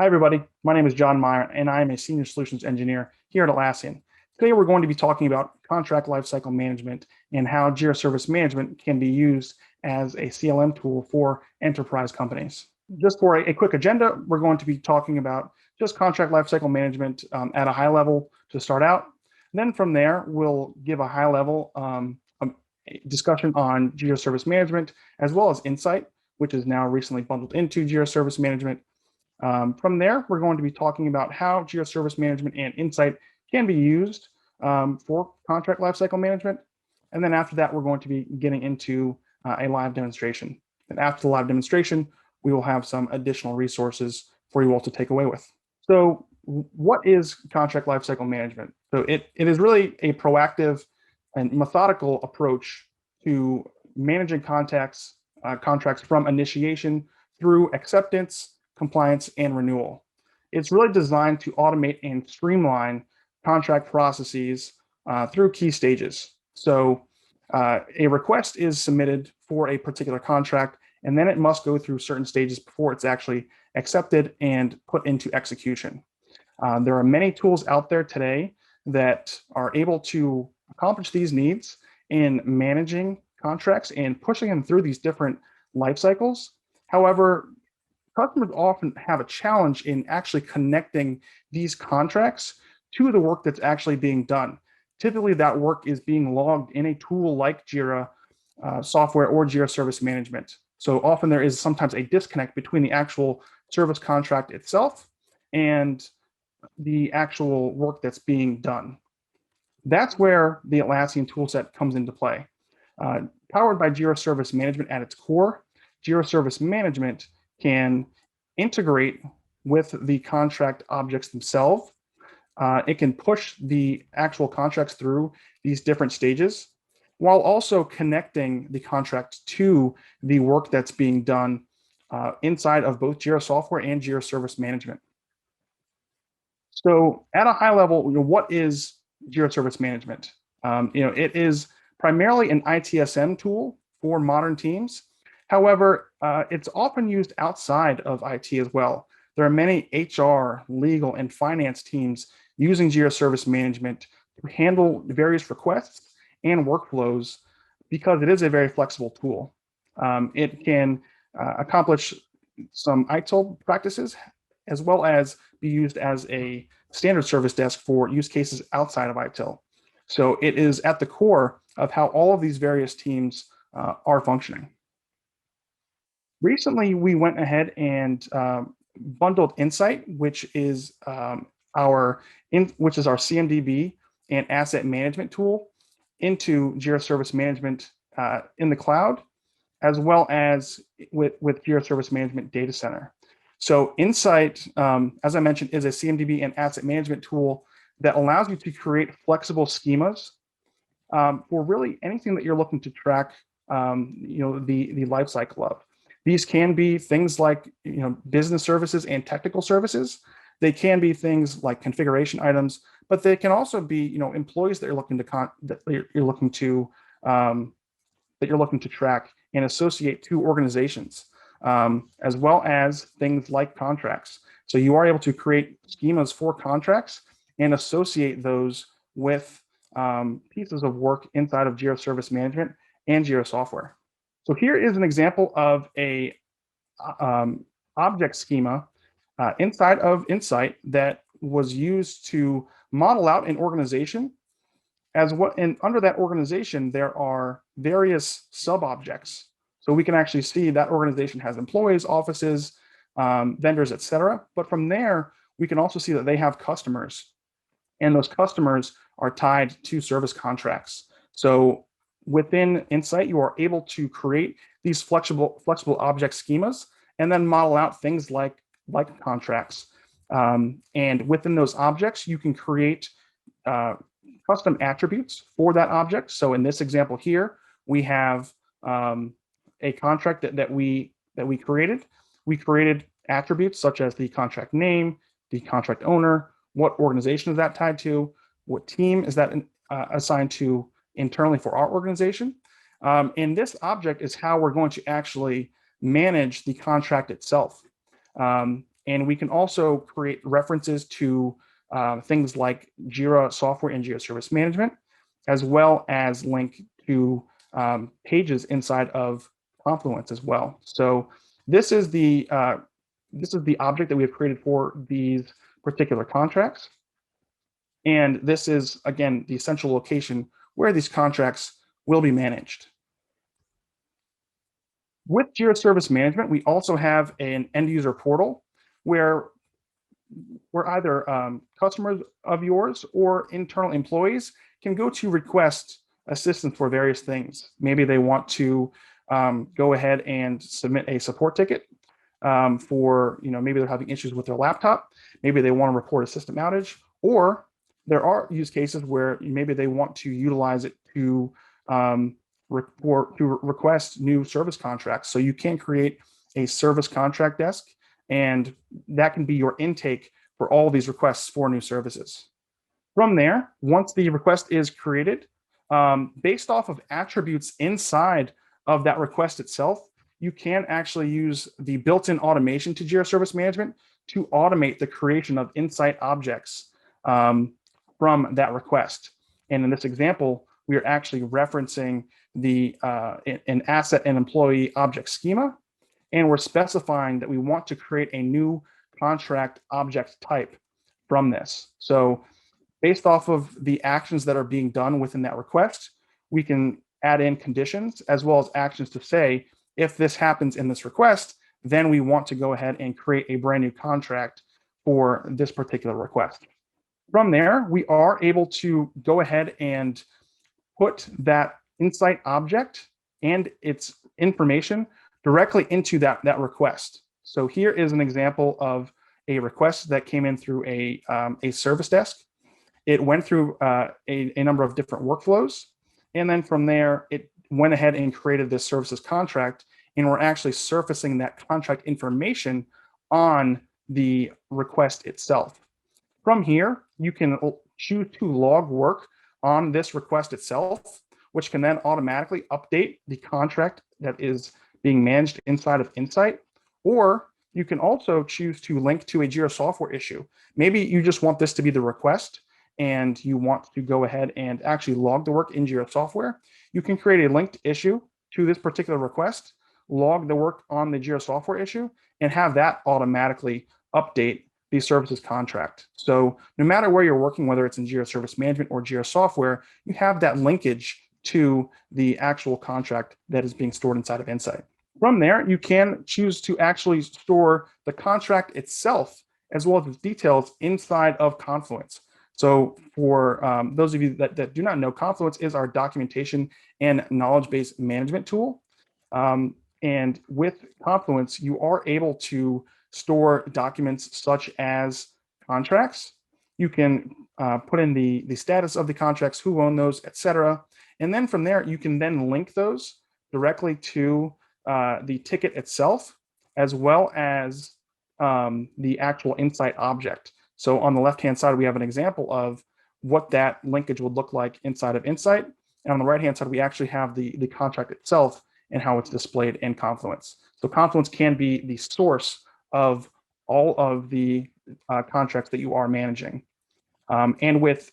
Hi, everybody. My name is John Meyer, and I am a Senior Solutions Engineer here at Atlassian. Today, we're going to be talking about contract lifecycle management and how Jira Service Management can be used as a CLM tool for enterprise companies. Just for a quick agenda, we're going to be talking about just contract lifecycle management at a high level to start out. And then from there, we'll give a high level discussion on Jira Service Management, as well as Insight, which is now recently bundled into Jira Service Management. From there, we're going to be talking about how Jira Service Management and Insight can be used for contract lifecycle management. And then after that, we're going to be getting into a live demonstration. And after the live demonstration, we will have some additional resources for you all to take away with. So what is contract lifecycle management? So it is really a proactive and methodical approach to managing contracts from initiation through acceptance, compliance, and renewal. It's really designed to automate and streamline contract processes through key stages. So a request is submitted for a particular contract, and then it must go through certain stages before it's actually accepted and put into execution. There are many tools out there today that are able to accomplish these needs in managing contracts and pushing them through these different life cycles. However, customers often have a challenge in actually connecting these contracts to the work that's actually being done. Typically, that work is being logged in a tool like Jira software or Jira Service Management. So often there is sometimes a disconnect between the actual service contract itself and the actual work that's being done. That's where the Atlassian toolset comes into play. Powered by Jira Service Management at its core, Jira Service Management can integrate with the contract objects themselves. It can push the actual contracts through these different stages while also connecting the contract to the work that's being done inside of both Jira software and Jira Service Management. So at a high level, what is Jira Service Management? It is primarily an ITSM tool for modern teams. However, it's often used outside of IT as well. There are many HR, legal, and finance teams using Jira Service Management to handle various requests and workflows because it is a very flexible tool. It can accomplish some ITIL practices as well as be used as a standard service desk for use cases outside of ITIL. So it is at the core of how all of these various teams are functioning. Recently, we went ahead and bundled Insight, which is our CMDB and asset management tool, into Jira Service Management in the cloud, as well as with Jira Service Management Data Center. So Insight, as I mentioned, is a CMDB and asset management tool that allows you to create flexible schemas for really anything that you're looking to track, the life cycle of. These can be things like business services and technical services. They can be things like configuration items, but they can also be employees that you're looking to track and associate to organizations, as well as things like contracts. So you are able to create schemas for contracts and associate those with pieces of work inside of Jira Service Management and Jira software. So here is an example of a object schema inside of Insight that was used to model out an organization. And under that organization, there are various sub-objects. So we can actually see that organization has employees, offices, vendors, etc. But from there, we can also see that they have customers, and those customers are tied to service contracts. So within Insight, you are able to create these flexible object schemas and then model out things like contracts. And within those objects, you can create custom attributes for that object. So in this example here, we have a contract that we created. We created attributes such as the contract name, the contract owner, what organization is that tied to, what team is that assigned to internally for our organization. And this object is how we're going to actually manage the contract itself. And we can also create references to things like Jira software and Jira Service Management, as well as link to pages inside of Confluence as well. So this is the object that we have created for these particular contracts. And this is, again, the essential location where these contracts will be managed. With Jira Service Management, we also have an end user portal where either customers of yours or internal employees can go to request assistance for various things. Maybe they want to go ahead and submit a support ticket for, maybe they're having issues with their laptop. Maybe they want to report a system outage, or there are use cases where maybe they want to utilize it to request new service contracts. So you can create a service contract desk, and that can be your intake for all these requests for new services. From there, once the request is created, based off of attributes inside of that request itself, you can actually use the built-in automation to Jira Service Management to automate the creation of insight objects from that request. And in this example, we are actually referencing an asset and employee object schema, and we're specifying that we want to create a new contract object type from this. So based off of the actions that are being done within that request, we can add in conditions as well as actions to say, if this happens in this request, then we want to go ahead and create a brand new contract for this particular request. From there, we are able to go ahead and put that insight object and its information directly into that request. So here is an example of a request that came in through a service desk. It went through a number of different workflows. And then from there, it went ahead and created this services contract. And we're actually surfacing that contract information on the request itself. From here, you can choose to log work on this request itself, which can then automatically update the contract that is being managed inside of Insight. Or you can also choose to link to a Jira software issue. Maybe you just want this to be the request and you want to go ahead and actually log the work in Jira software. You can create a linked issue to this particular request, log the work on the Jira software issue, and have that automatically update the services contract. So no matter where you're working, whether it's in Jira Service Management or Jira software, you have that linkage to the actual contract that is being stored inside of Insight. From there, you can choose to actually store the contract itself as well as its details inside of Confluence. So for those of you that do not know, Confluence is our documentation and knowledge base management tool. And with Confluence, you are able to store documents such as contracts. You can put in the status of the contracts, who own those, etc. And then from there, you can then link those directly to the ticket itself, as well as the actual Insight object. So on the left-hand side, we have an example of what that linkage would look like inside of Insight. And on the right-hand side, we actually have the contract itself and how it's displayed in Confluence. So Confluence can be the source of all of the contracts that you are managing. And with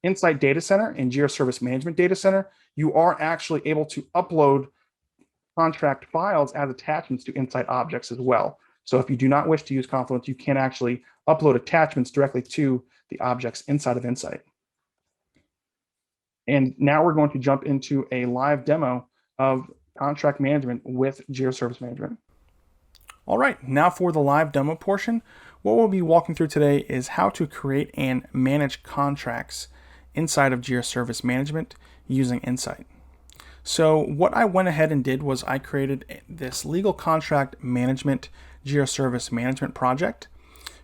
Insight Data Center and Jira Service Management Data Center, you are actually able to upload contract files as attachments to Insight objects as well. So if you do not wish to use Confluence, you can actually upload attachments directly to the objects inside of Insight. And now we're going to jump into a live demo of contract management with Jira Service Management. All right, now for the live demo portion, what we'll be walking through today is how to create and manage contracts inside of Jira Service Management using Insight. So what I went ahead and did was I created this legal contract management Jira Service Management project.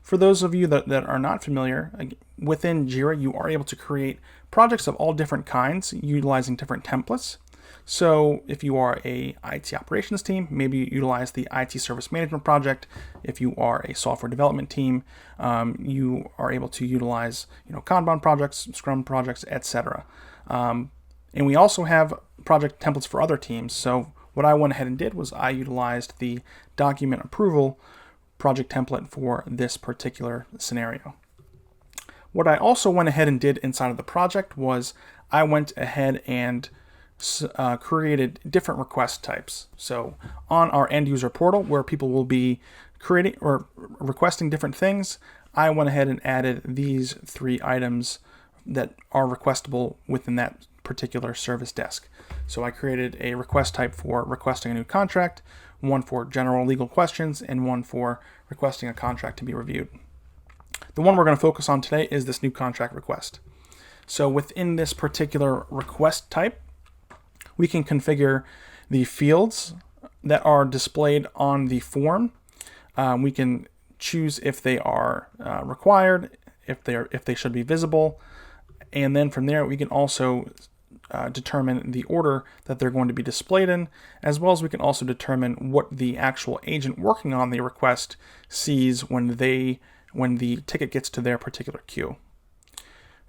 For those of you that are not familiar, within Jira, you are able to create projects of all different kinds utilizing different templates. So if you are a IT operations team, maybe you utilize the IT service management project. If you are a software development team, you are able to utilize Kanban projects, Scrum projects, etc. And we also have project templates for other teams. So what I went ahead and did was I utilized the document approval project template for this particular scenario. What I also went ahead and did inside of the project was I went ahead and created different request types. So on our end user portal where people will be creating or requesting different things, I went ahead and added these 3 items that are requestable within that particular service desk. So I created a request type for requesting a new contract, one for general legal questions, and one for requesting a contract to be reviewed. The one we're going to focus on today is this new contract request. So within this particular request type, we can configure the fields that are displayed on the form. We can choose if they are required, if they should be visible, and then from there we can also determine the order that they're going to be displayed in, as well as we can also determine what the actual agent working on the request sees when the ticket gets to their particular queue.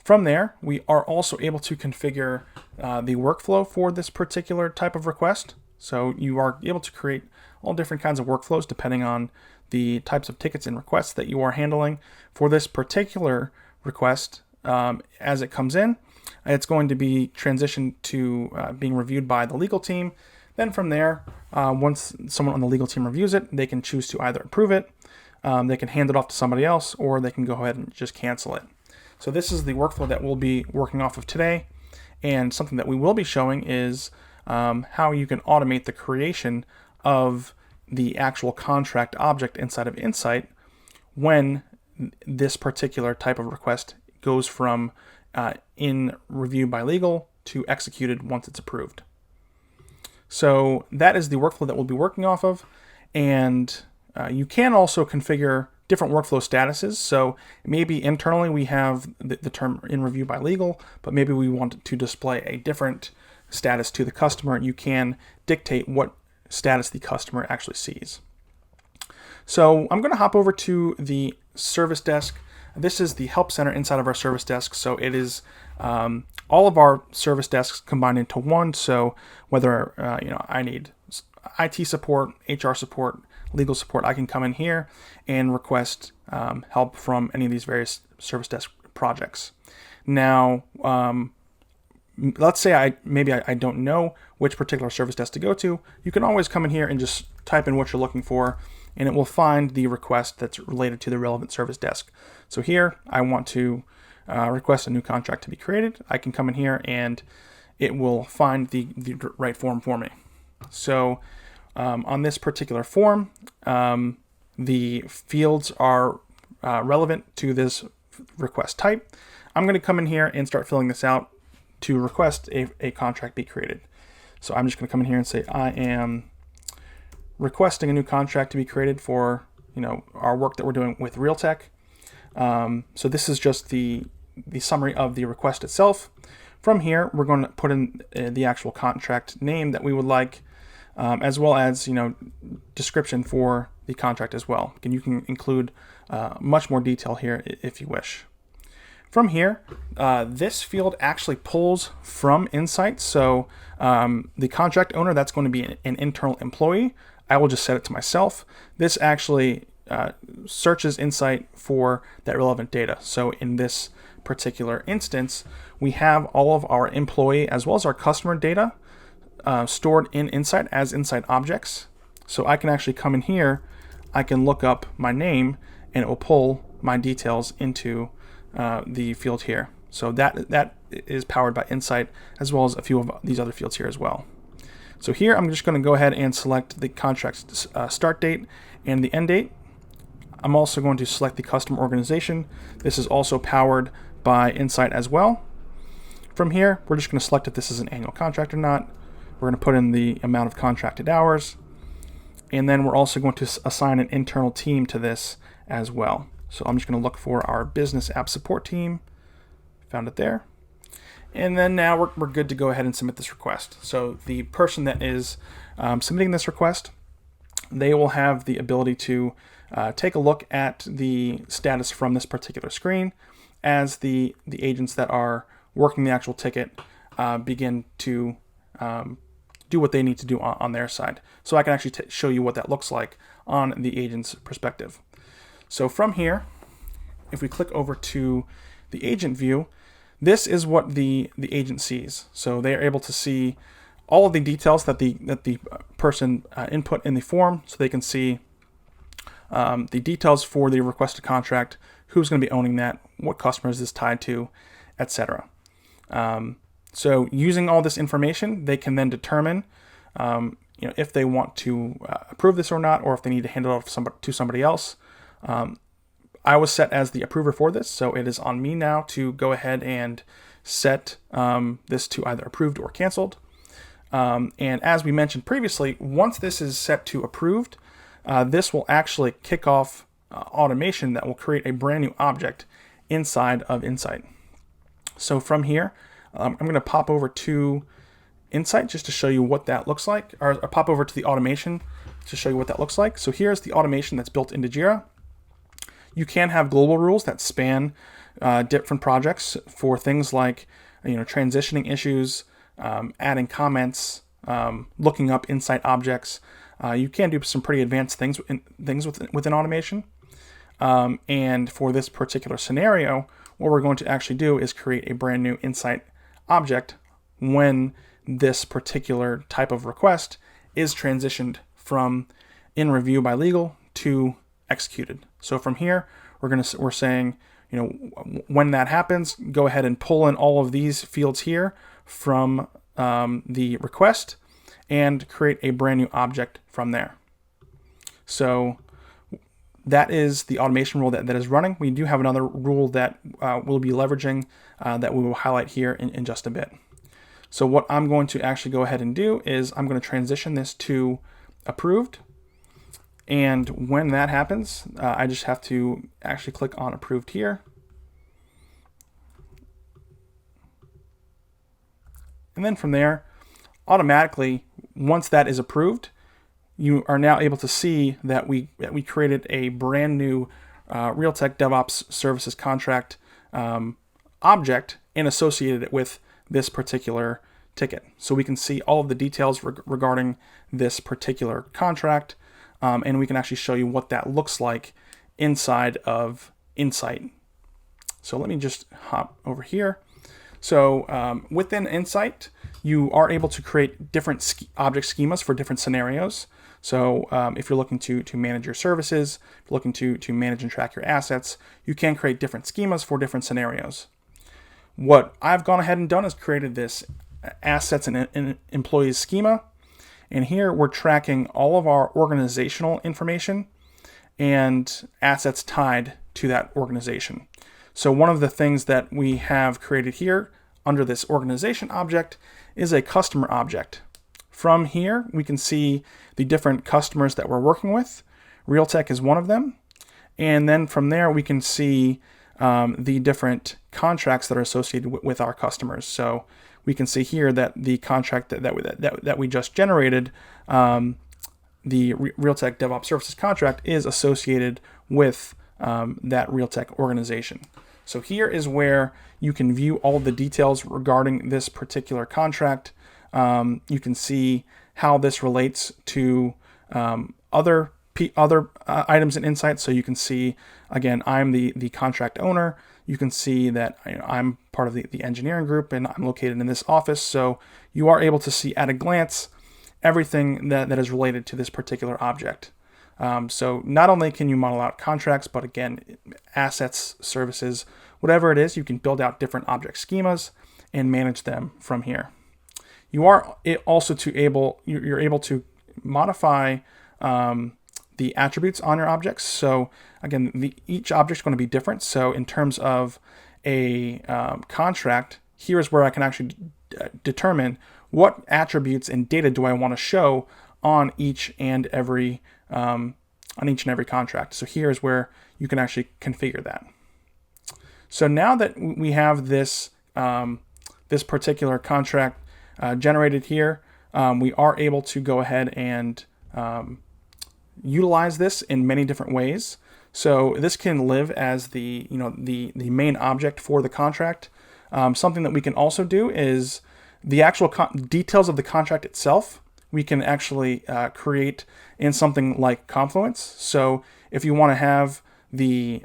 From there, we are also able to configure the workflow for this particular type of request. So you are able to create all different kinds of workflows depending on the types of tickets and requests that you are handling. For this particular request, as it comes in, it's going to be transitioned to being reviewed by the legal team. Then from there, once someone on the legal team reviews it, they can choose to either approve it, they can hand it off to somebody else, or they can go ahead and just cancel it. So this is the workflow that we'll be working off of today. And something that we will be showing is how you can automate the creation of the actual contract object inside of Insight when this particular type of request goes from in review by legal to executed once it's approved. So that is the workflow that we'll be working off of. And you can also configure different workflow statuses. So maybe internally we have the term in review by legal, but maybe we want to display a different status to the customer. You can dictate what status the customer actually sees. So I'm going to hop over to the service desk. This is the help center inside of our service desk. So it is all of our service desks combined into one. So whether I need IT support, HR support, legal support, I can come in here and request help from any of these various service desk projects. Now, let's say I don't know which particular service desk to go to. You can always come in here and just type in what you're looking for, and it will find the request that's related to the relevant service desk. So here, I want to request a new contract to be created. I can come in here and it will find the right form for me. So on this particular form, the fields are relevant to this request type. I'm going to come in here and start filling this out to request a contract be created. So I'm just going to come in here and say I am requesting a new contract to be created for our work that we're doing with Realtek. So this is just the summary of the request itself. From here, we're going to put in the actual contract name that we would like, as well as description for the contract as well. And you can include much more detail here if you wish. From here, this field actually pulls from Insight. So the contract owner, that's going to be an internal employee. I will just set it to myself. This actually searches Insight for that relevant data. So in this particular instance, we have all of our employee as well as our customer data stored in Insight as Insight objects. So I can actually come in here, I can look up my name, and it will pull my details into the field here. So that is powered by Insight, as well as a few of these other fields here as well. So here I'm just going to go ahead and select the contract's start date and the end date. I'm also going to select the custom organization. This is also powered by Insight as well. From here, we're just going to select if this is an annual contract or not. We're going to put in the amount of contracted hours. And then we're also going to assign an internal team to this as well. So I'm just going to look for our business app support team. Found it there. And then now we're good to go ahead and submit this request. So the person that is submitting this request, they will have the ability to take a look at the status from this particular screen as the agents that are working the actual ticket begin to do what they need to do on their side. So I can actually show you what that looks like on the agent's perspective. So from here, if we click over to the agent view, this is what the agent sees. So they are able to see all of the details that the person input in the form, so they can see the details for the requested contract, who's going to be owning that, what customers is tied to, etc. So using all this information, they can then determine if they want to approve this or not, or if they need to hand it off to somebody else. I was set as the approver for this, so it is on me now to go ahead and set this to either approved or canceled. And as we mentioned previously, once this is set to approved, this will actually kick off automation that will create a brand new object inside of Insight. So from here, I'm going to pop over to Insight just to show you what that looks like, or pop over to the automation to show you what that looks like. So here's the automation that's built into Jira. You can have global rules that span different projects for things like transitioning issues, adding comments, looking up Insight objects. You can do some pretty advanced things within automation. And for this particular scenario, what we're going to actually do is create a brand new Insight object when this particular type of request is transitioned from in review by legal to executed. So from here, we're saying, when that happens, go ahead and pull in all of these fields here from the request and create a brand new object from there. So that is the automation rule that is running. We do have another rule that we'll be leveraging that we will highlight here in just a bit. So what I'm going to actually go ahead and do is I'm going to transition this to approved. And when that happens, I just have to actually click on approved here. And then from there, automatically, once that is approved, you are now able to see that we created a brand new Realtek DevOps Services contract object and associated it with this particular ticket. So we can see all of the details regarding this particular contract. And we can actually show you what that looks like inside of Insight. So let me just hop over here. So within Insight, you are able to create different object schemas for different scenarios. So if you're looking to manage your services, if you're looking to manage and track your assets, you can create different schemas for different scenarios. What I've gone ahead and done is created this assets and employees schema. And here we're tracking all of our organizational information and assets tied to that organization. So one of the things that we have created here under this organization object is a customer object. From here, we can see the different customers that we're working with. Realtek is one of them. And then from there, we can see the different contracts that are associated with our customers. So we can see here that the contract that we just generated, the Realtek DevOps Services contract, is associated with that Realtek organization. So here is where you can view all the details regarding this particular contract. You can see how this relates to other items in Insight. So you can see, again, I'm the contract owner. You can see that I'm part of the engineering group and I'm located in this office. So you are able to see at a glance everything that is related to this particular object. So not only can you model out contracts, but again, assets, services, whatever it is, you can build out different object schemas and manage them from here. You are also you're able to modify the attributes on your objects. So again, each object is going to be different. So in terms of a contract, here's where I can actually determine what attributes and data do I want to show on each and every contract. So here's where you can actually configure that. So now that we have this this particular contract generated here, we are able to go ahead and utilize this in many different ways. So this can live as the main object for the contract. Something that we can also do is The actual details of the contract itself, we can actually create in something like Confluence. So if you want to have the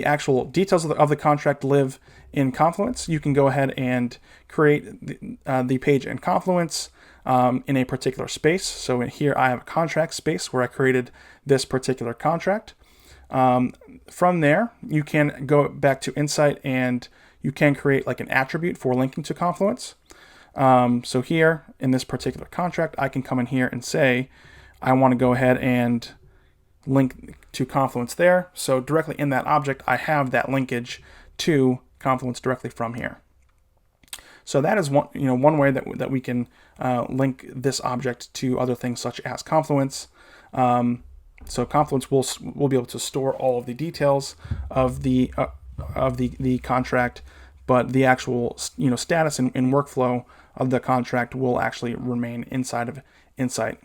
actual details of the contract live in Confluence, you can go ahead and create the page in Confluence in a particular space. So in here, I have a contract space where I created this particular contract. From there, you can go back to Insight and you can create like an attribute for linking to Confluence. So here in this particular contract, I can come in here and say, I want to go ahead and link to Confluence there. So directly in that object, I have that linkage to Confluence directly from here. So that is one way that we can link this object to other things such as Confluence. So Confluence will be able to store all of the details of the contract, but the actual status and workflow of the contract will actually remain inside of Insight.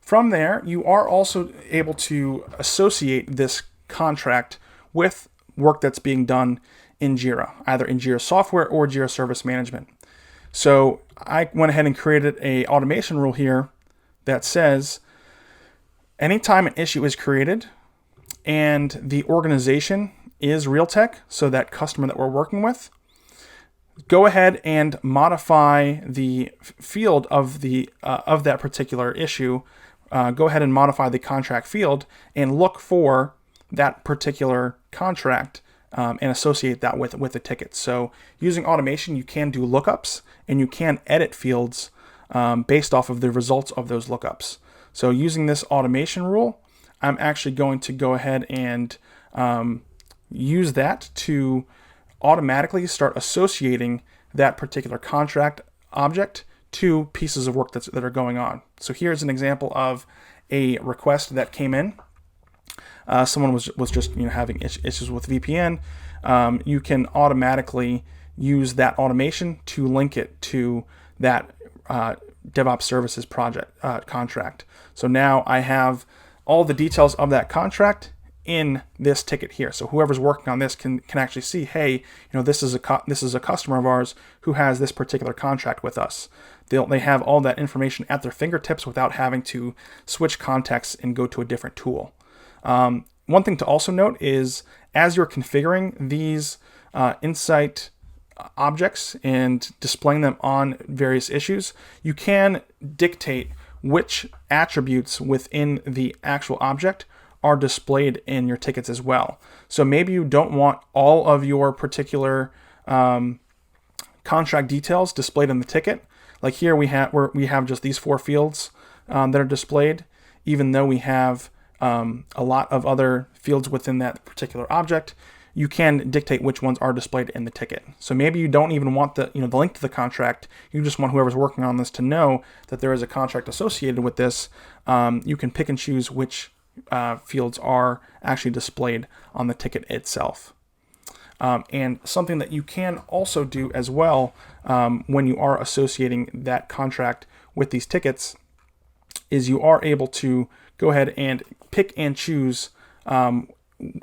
From there, you are also able to associate this contract with work that's being done in Jira, either in Jira Software or Jira Service Management. So I went ahead and created a automation rule here that says anytime an issue is created and the organization is Realtek, so that customer that we're working with, go ahead and modify the field of that particular issue. Go ahead and modify the contract field and look for that particular contract and associate that with the ticket. So using automation, you can do lookups and you can edit fields based off of the results of those lookups. So using this automation rule, I'm actually going to go ahead and use that to automatically start associating that particular contract object to pieces of work that are going on. So here's an example of a request that came in. Someone was just having issues with VPN. You can automatically use that automation to link it to that DevOps services project contract. So now I have all the details of that contract in this ticket here. So whoever's working on this can actually see, hey, this is a customer of ours who has this particular contract with us. They have all that information at their fingertips without having to switch contexts and go to a different tool. One thing to also note is as you're configuring these Insight objects and displaying them on various issues, you can dictate which attributes within the actual object are displayed in your tickets as well. So maybe you don't want all of your particular contract details displayed in the ticket. Like here we have just these 4 fields that are displayed, even though we have a lot of other fields within that particular object. You can dictate which ones are displayed in the ticket. So maybe you don't even want the link to the contract. You just want whoever's working on this to know that there is a contract associated with this. You can pick and choose which fields are actually displayed on the ticket itself. And something that you can also do as well when you are associating that contract with these tickets is you are able to go ahead and pick and choose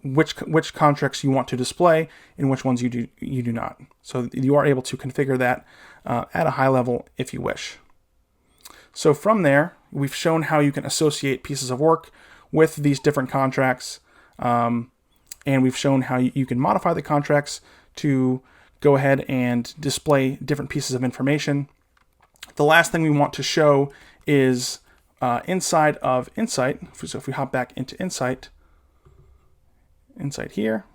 which contracts you want to display and which ones you do not. So you are able to configure that at a high level if you wish. So from there, we've shown how you can associate pieces of work with these different contracts, and we've shown how you can modify the contracts to go ahead and display different pieces of information. The last thing we want to show is inside of Insight. So if we hop back into Insight here.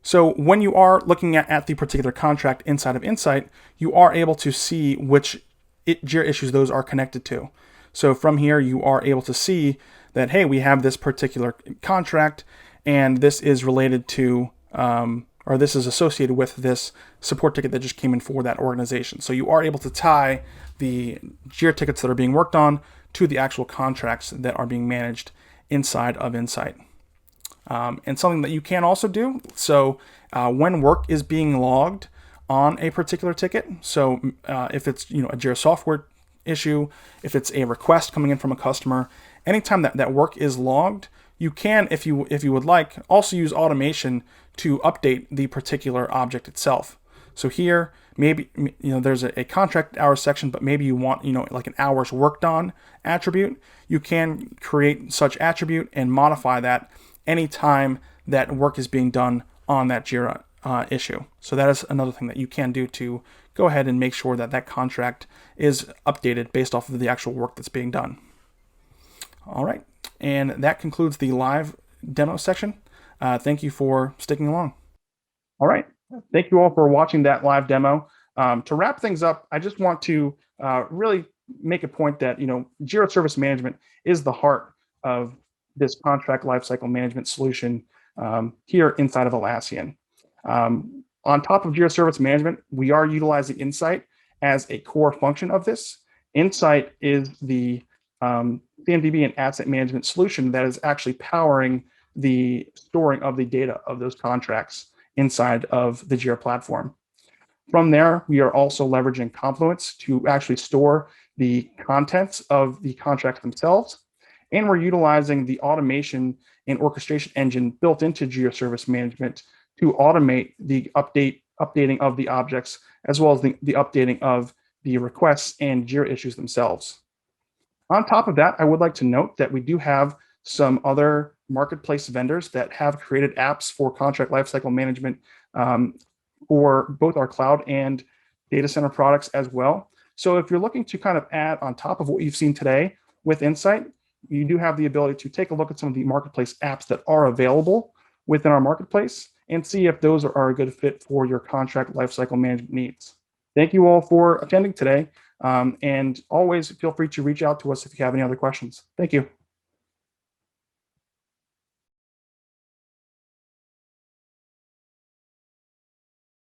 So when you are looking at the particular contract inside of Insight, you are able to see which Jira issues those are connected to. So from here, you are able to see that, hey, we have this particular contract, and this is related to, or this is associated with this support ticket that just came in for that organization. So you are able to tie the Jira tickets that are being worked on to the actual contracts that are being managed inside of Insight. And something that you can also do, so when work is being logged on a particular ticket, so if it's a Jira software issue, if it's a request coming in from a customer, anytime that work is logged, you can, if you would like, also use automation to update the particular object itself. So here, maybe there's a contract hours section, but maybe you want like an hours worked on attribute. You can create such attribute and modify that anytime that work is being done on that Jira issue. So that is another thing that you can do to go ahead and make sure that that contract is updated based off of the actual work that's being done. All right, and that concludes the live demo section. Thank you for sticking along. All right, thank you all for watching that live demo. To wrap things up, I just want to really make a point that Jira Service Management is the heart of this contract lifecycle management solution here inside of Atlassian. On top of Jira Service Management, we are utilizing Insight as a core function of this. Insight is the CMDB and asset management solution that is actually powering the storing of the data of those contracts inside of the Jira platform. From there, we are also leveraging Confluence to actually store the contents of the contracts themselves. And we're utilizing the automation and orchestration engine built into Jira Service Management to automate the updating of the objects, as well as the updating of the requests and Jira issues themselves. On top of that, I would like to note that we do have some other marketplace vendors that have created apps for contract lifecycle management for both our cloud and data center products as well. So if you're looking to kind of add on top of what you've seen today with Insight, you do have the ability to take a look at some of the marketplace apps that are available within our marketplace and see if those are a good fit for your contract lifecycle management needs. Thank you all for attending today. And always feel free to reach out to us if you have any other questions. Thank you.